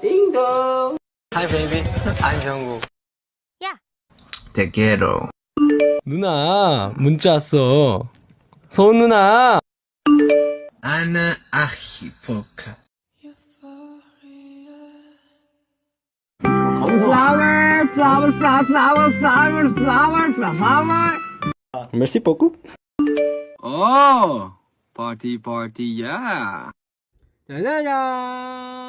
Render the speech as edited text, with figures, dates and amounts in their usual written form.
Ding dong. Hi baby, I'm 정국. 야. Te quiero. 누나 문자 왔어. 서은 누나. Ana Ajipoca. Merci beaucoup. Oh, party, yeah. 짜자잔.